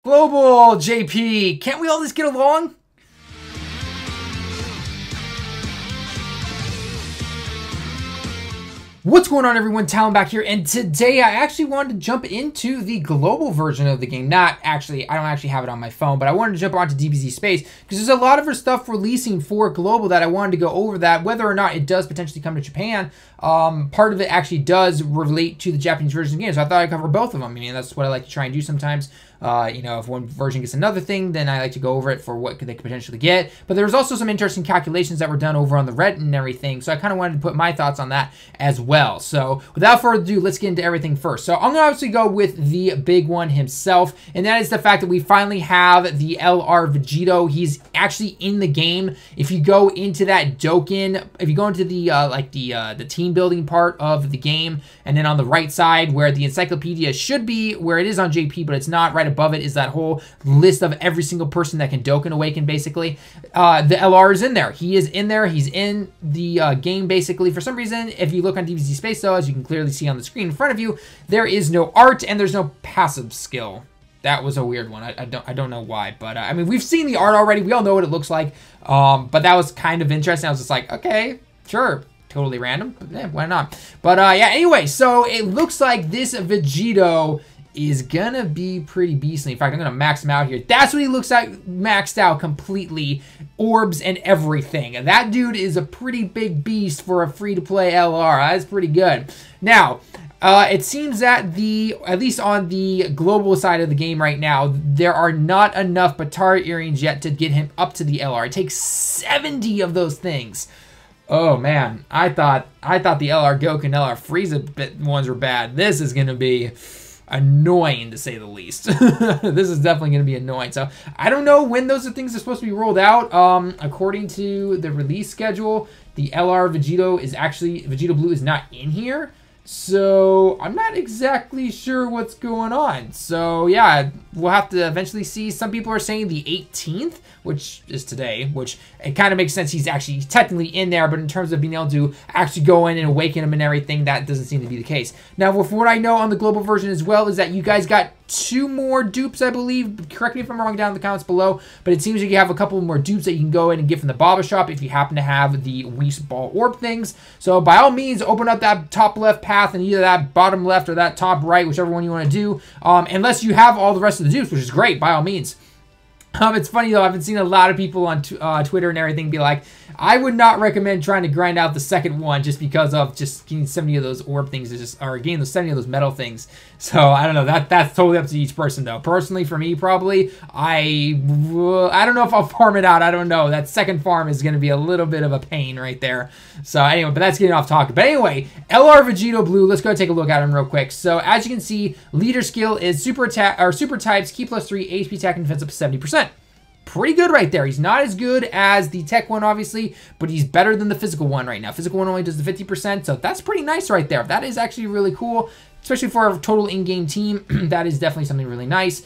Global, JP, can't we all just get along? What's going on, everyone? Talon back here, and today I actually wanted to jump into the global version of the game. Not actually, I don't actually have it on my phone, but I wanted to jump onto DBZ Space because there's a lot of stuff releasing for global that I wanted to go over that, whether or not it does potentially come to Japan. Part of it actually does relate to the Japanese version of the game, so I thought I'd cover both of them. I mean, that's what I like to try and do sometimes. You know, if one version gets another thing, then I like to go over it for what they could potentially get. But there's also some interesting calculations that were done over on the Reddit and everything, so I kind of wanted to put my thoughts on that as well. So without further ado, let's get into everything first. So I'm going to obviously go with the big one himself, and that is the fact that we finally have the LR Vegetto. He's actually in the game. If you go into that Dokkan, if you go into the the team building part of the game, and then on the right side where the encyclopedia should be, where it is on JP, but it's not, right above it is that whole list of every single person that can Dokkan awaken, basically. The LR is in there. He is in there. He's in the game, basically. For some reason, if you look on DBZ Space, though, as you can clearly see on the screen in front of you, there is no art and there's no passive skill. That was a weird one. I don't know why, but I mean, we've seen the art already. We all know what it looks like, but that was kind of interesting. I was just like, okay, sure. Totally random, but yeah, why not? But yeah, anyway, so it looks like this Vegetto is gonna be pretty beastly. In fact, I'm gonna max him out here. That's what he looks like, maxed out completely. Orbs and everything. That dude is a pretty big beast for a free-to-play LR. That's pretty good. Now, it seems that at least on the global side of the game right now, there are not enough Batara earrings yet to get him up to the LR. It takes 70 of those things. Oh man, I thought the LR Goku and LR Frieza ones were bad. This is gonna be annoying, to say the least. This is definitely going to be annoying. So I don't know when those things are supposed to be rolled out. According to the release schedule, the LR Vegetto is actually, Vegetto Blue is not in here. So I'm not exactly sure what's going on. So yeah, we'll have to eventually see. Some people are saying the 18th, which is today, which it kind of makes sense. He's actually technically in there, but in terms of being able to actually go in and awaken him and everything, that doesn't seem to be the case. Now, from what I know on the global version as well, is that you guys got 2 more dupes, I believe. Correct me if I'm wrong down in the comments below, but it seems like you have a couple more dupes that you can go in and get from the Baba shop if you happen to have the Whis Ball Orb things. So by all means, open up that top left path and either that bottom left or that top right, whichever one you want to do, unless you have all the rest of the dupes, which is great, by all means. It's funny though, I've been seeing a lot of people on Twitter and everything be like, I would not recommend trying to grind out the second one just because of just getting 70 of those orb things, or getting those 70 of those metal things. So I don't know, that's totally up to each person though. Personally, for me, probably, I don't know if I'll farm it out. I don't know. That second farm is going to be a little bit of a pain right there. So anyway, but that's getting off topic. But anyway, LR Vegetto Blue, let's go take a look at him real quick. So as you can see, leader skill is super attack, or super types, key +3, HP attack and defense up to 70%. Pretty good right there. He's not as good as the tech one, obviously, but he's better than the physical one right now. Physical one only does the 50%, so that's pretty nice right there. That is actually really cool, especially for a total in-game team. That is definitely something really nice.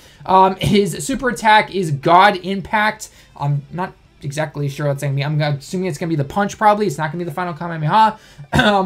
His super attack is God Impact. I'm not exactly sure what's going to be. I'm assuming it's going to be the punch, probably. It's not going to be the final Kamehameha.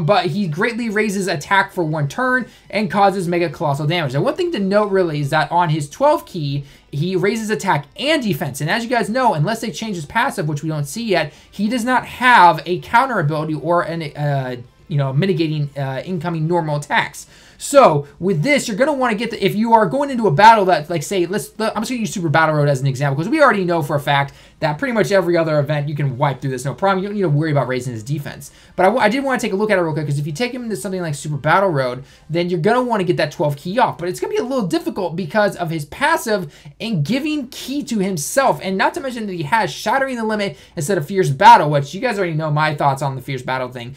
But he greatly raises attack for 1 turn and causes mega colossal damage. Now, one thing to note really is that on his 12 key, he raises attack and defense. And as you guys know, unless they change his passive, which we don't see yet, he does not have a counter ability or an mitigating incoming normal attacks. So with this, you're going to want to get if you are going into a battle that, like, say, I'm just going to use Super Battle Road as an example, because we already know for a fact that pretty much every other event you can wipe through this, no problem. You don't need to worry about raising his defense. But I did want to take a look at it real quick, because if you take him into something like Super Battle Road, then you're going to want to get that 12 key off. But it's going to be a little difficult because of his passive and giving key to himself, and not to mention that he has Shattering the Limit instead of Fierce Battle, which you guys already know my thoughts on the Fierce Battle thing.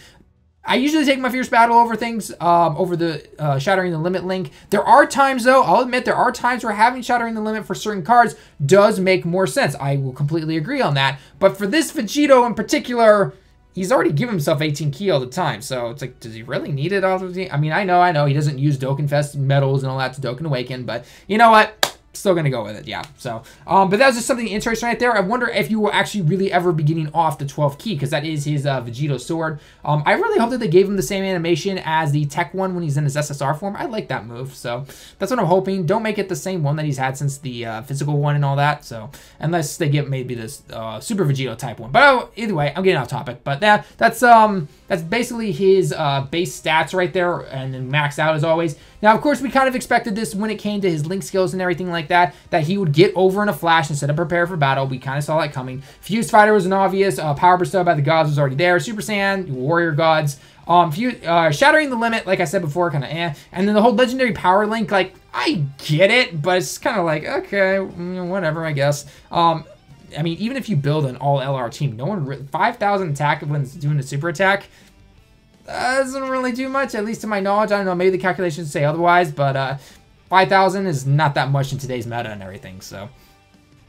I usually take my Fierce Battle over things, over the Shattering the Limit link. There are times, though, I'll admit, there are times where having Shattering the Limit for certain cards does make more sense. I will completely agree on that. But for this Vegetto in particular, he's already given himself 18 key all the time. So it's like, does he really need it all the time? I mean, I know he doesn't use Dokkan Fest medals and all that to Dokkan Awaken, but you know what? Still gonna go with it, yeah. So, but that was just something interesting right there. I wonder if you will actually really ever be getting off the 12th key, because that is his Vegito sword. I really hope that they gave him the same animation as the tech one when he's in his SSR form. I like that move, so that's what I'm hoping. Don't make it the same one that he's had since the physical one and all that. So, unless they get maybe this Super Vegito type one. But either way, I'm getting off topic. But that's basically his base stats right there, and then maxed out as always. Now, of course, we kind of expected this when it came to his link skills and everything like that he would get over in a flash instead of prepare for battle. We kind of saw that coming. Fused Fighter was an obvious. Power bestowed by the gods was already there. Super Saiyan, Warrior Gods. Shattering the limit, like I said before, kind of And then the whole legendary power link, like, I get it, but it's kind of like, okay, whatever, I guess. I mean, even if you build an all LR team, no one 5,000 attack when it's doing a super attack doesn't really do much, at least to my knowledge. I don't know, maybe the calculations say otherwise, but 5,000 is not that much in today's meta and everything, so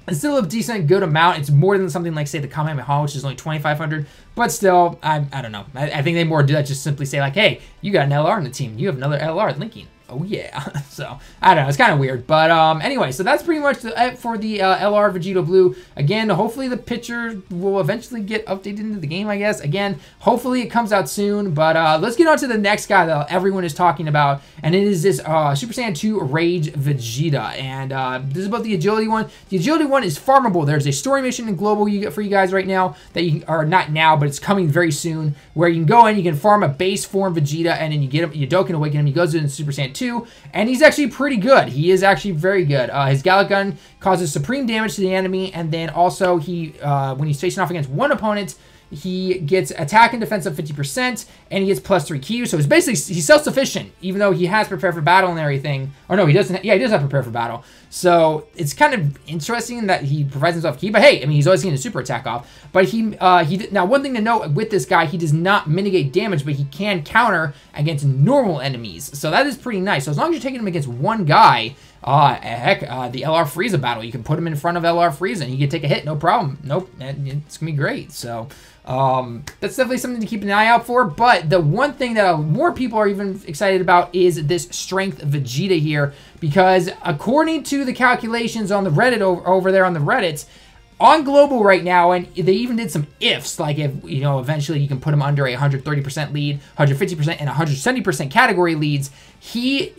it's still a decent good amount. It's more than something like, say, the Kamehameha, which is only 2,500, but still, I don't know. I think they more do that, just simply say like, hey, you got an LR in the team, you have another LR linking. Oh yeah. So I don't know, it's kind of weird, but anyway, so that's pretty much it for the LR Vegetto Blue. Again, hopefully the picture will eventually get updated into the game, I guess. Again, hopefully it comes out soon, but let's get on to the next guy that everyone is talking about, and it is this Super Saiyan 2 Rage Vegeta, and this is about the agility one. The agility one is farmable. There's a story mission in global you get for you guys right now that you are not now, but it's coming very soon, where you can go in, you can farm a base form Vegeta, and then you get him, you Dokkan awaken him. He goes into Super Saiyan 2, and he's actually pretty good. He is actually very good. His Gallic Gun causes supreme damage to the enemy, and then also he, when he's facing off against one opponent, he gets attack and defense of 50%, and he gets +3 Q. So he's basically, he's self-sufficient, even though he has prepare for battle and everything. Or no, he doesn't. Yeah, he does have prepare for battle. So it's kind of interesting that he provides himself Ki. But hey, I mean, he's always getting a super attack off. But now one thing to note with this guy, he does not mitigate damage, but he can counter against normal enemies. So that is pretty nice. So as long as you're taking him against one guy, the LR Frieza battle, you can put him in front of LR Frieza and he can take a hit, no problem. Nope, it's gonna be great. So that's definitely something to keep an eye out for. But the one thing that more people are even excited about is this Strength Vegeta here, because according to the calculations on the Reddit over there on the Reddits, on global right now, and they even did some ifs, like if, you know, eventually you can put him under a 130% lead, 150%, and 170% category leads,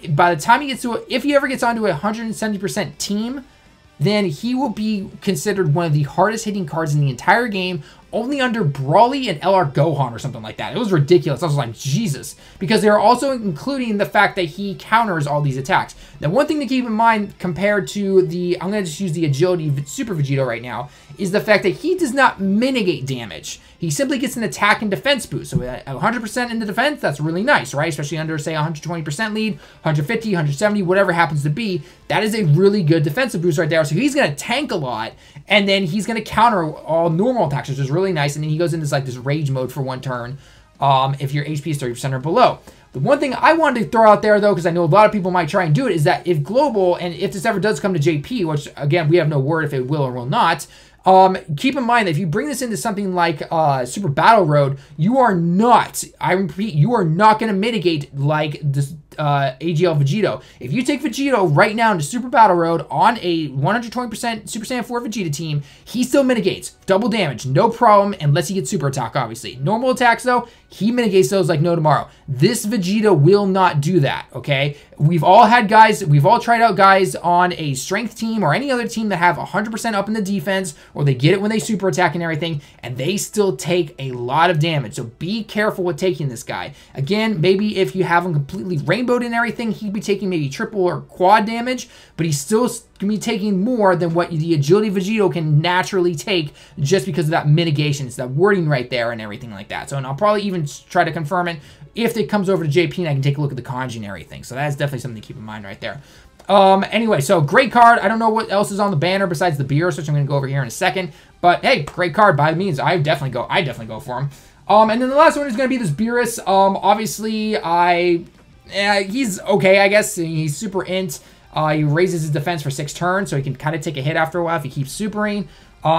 by the time he gets to if he ever gets onto a 170% team, then he will be considered one of the hardest hitting cards in the entire game, only under Brawly and LR Gohan or something like that. It was ridiculous. I was like, Jesus. Because they're also including the fact that he counters all these attacks. Now, one thing to keep in mind compared to I'm going to just use the Agility Super Vegito right now, is the fact that he does not mitigate damage. He simply gets an attack and defense boost. So at 100% in the defense, that's really nice, right? Especially under, say, 120% lead, 150, 170, whatever happens to be. That is a really good defensive boost right there. So he's going to tank a lot, and then he's going to counter all normal attacks, which is really nice. And then he goes into this rage mode for one turn if your HP is 30% or below. The one thing I wanted to throw out there, though, because I know a lot of people might try and do it, is that if global, and if this ever does come to JP, which, again, we have no word if it will or will not, keep in mind that if you bring this into something like Super Battle Road, you are not, I repeat, you are not going to mitigate like this AGL Vegito. If you take Vegito right now into Super Battle Road on a 120% Super Saiyan 4 Vegeta team, he still mitigates. Double damage, no problem, unless he gets super attack, obviously. Normal attacks, though, he mitigates those like no tomorrow. This Vegeta will not do that, okay? We've all had guys, we've all tried out guys on a strength team or any other team that have 100% up in the defense, or they get it when they super attack and everything, and they still take a lot of damage. So be careful with taking this guy. Again, maybe if you have him completely rainbowed and everything, he'd be taking maybe triple or quad damage, but he's still going to be taking more than what the Agility Vegito can naturally take just because of that mitigation. It's that wording right there and everything like that. So, and I'll probably even try to confirm it if it comes over to JP and I can take a look at the kanji and everything. So that's definitely something to keep in mind right there. Anyway, so great card. I don't know what else is on the banner besides the Beerus, which I'm going to go over here in a second. But hey, great card by means. I definitely go for him. And then the last one is going to be this Beerus. Obviously, he's okay, I guess. He's super int. He raises his defense for 6 turns, so he can kind of take a hit after a while if he keeps supering.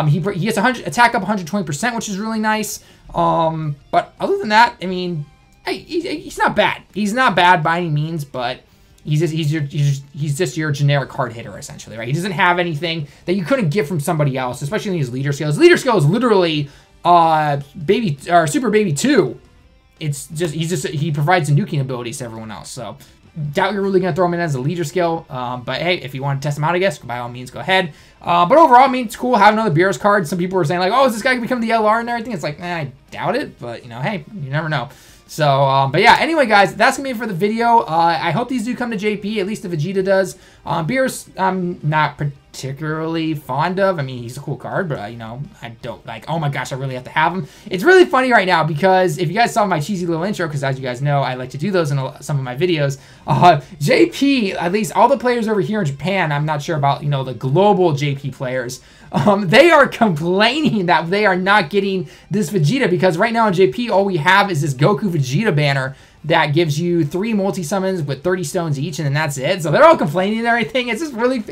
He gets attack up 120%, which is really nice. But other than that, I mean, hey, he's not bad. He's not bad by any means, but he's just your generic card hitter, essentially, right? He doesn't have anything that you couldn't get from somebody else, especially in his leader scale. His leader scale is literally Super Baby 2. It's just he provides nuking abilities to everyone else. So doubt you're really gonna throw him in as a leader skill. But hey, if you want to test him out, I guess by all means go ahead. But overall, I mean, it's cool having another Beerus card. Some people were saying like, oh, is this guy gonna become the LR and everything? It's like, I doubt it, but you know, hey, you never know. So, but yeah, anyway, guys, that's going to be it for the video. I hope these do come to JP, at least the Vegeta does. Beerus, I'm not particularly fond of. I mean, he's a cool card, but, you know, I don't like, oh my gosh, I really have to have him. It's really funny right now because if you guys saw my cheesy little intro, because as you guys know, I like to do those in some of my videos, JP, at least all the players over here in Japan, I'm not sure about, you know, the global JP players, they are complaining that they are not getting this Vegeta because right now in JP, all we have is this Goku Vegeta banner that gives you 3 multi-summons with 30 stones each, and then that's it. So they're all complaining and everything. It's just really,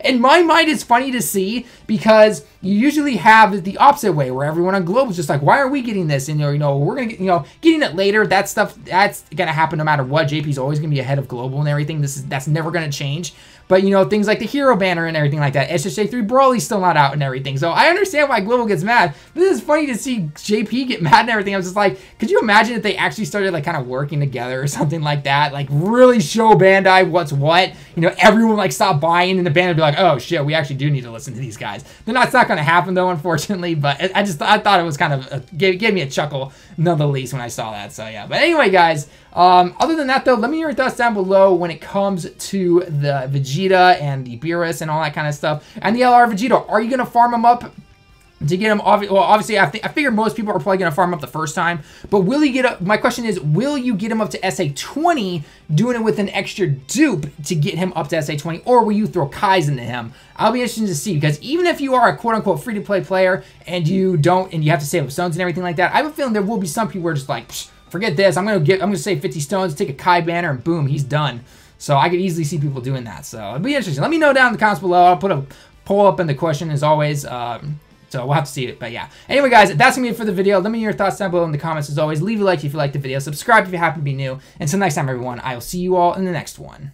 in my mind, it's funny to see because you usually have the opposite way where everyone on Global is just like, why are we getting this? And, you know, we're going to get, you know, getting it later. That stuff, that's going to happen no matter what. JP's always going to be ahead of Global and everything. That's never going to change. But, you know, things like the Hero banner and everything like that. SSJ2 Broly's still not out and everything. So I understand why Global gets mad. But this is funny to see JP get mad and everything. I was just like, could you imagine if they actually started, like, kind of working together or something like that? Like, really show Bandai what's what. You know, everyone, like, stop buying and the Bandai would be like, oh, shit, we actually do need to listen to these guys. That's not going to happen, though, unfortunately. But I thought it was kind of, gave me a chuckle, nonetheless, when I saw that. So, yeah. But anyway, guys, other than that, though, let me know your thoughts down below when it comes to the Vegeta and the Beerus and all that kind of stuff. And the LR Vegetto, are you going to farm them up to get him? Well, obviously, I figure most people are probably going to farm up the first time. But will he get up? My question is, will you get him up to SA20 doing it with an extra dupe to get him up to SA20? Or will you throw Kais into him? I'll be interested to see, because even if you are a quote-unquote free-to-play player and you have to save up stones and everything like that, I have a feeling there will be some people who are just like, psh, forget this. I'm gonna save 50 stones, take a Kai banner, and boom, he's done. So I could easily see people doing that. So it'll be interesting. Let me know down in the comments below. I'll put a poll up in the question as always. So we'll have to see it. But yeah. Anyway, guys, that's gonna be it for the video. Let me know your thoughts down below in the comments as always. Leave a like if you liked the video. Subscribe if you happen to be new. Until next time, everyone, I will see you all in the next one.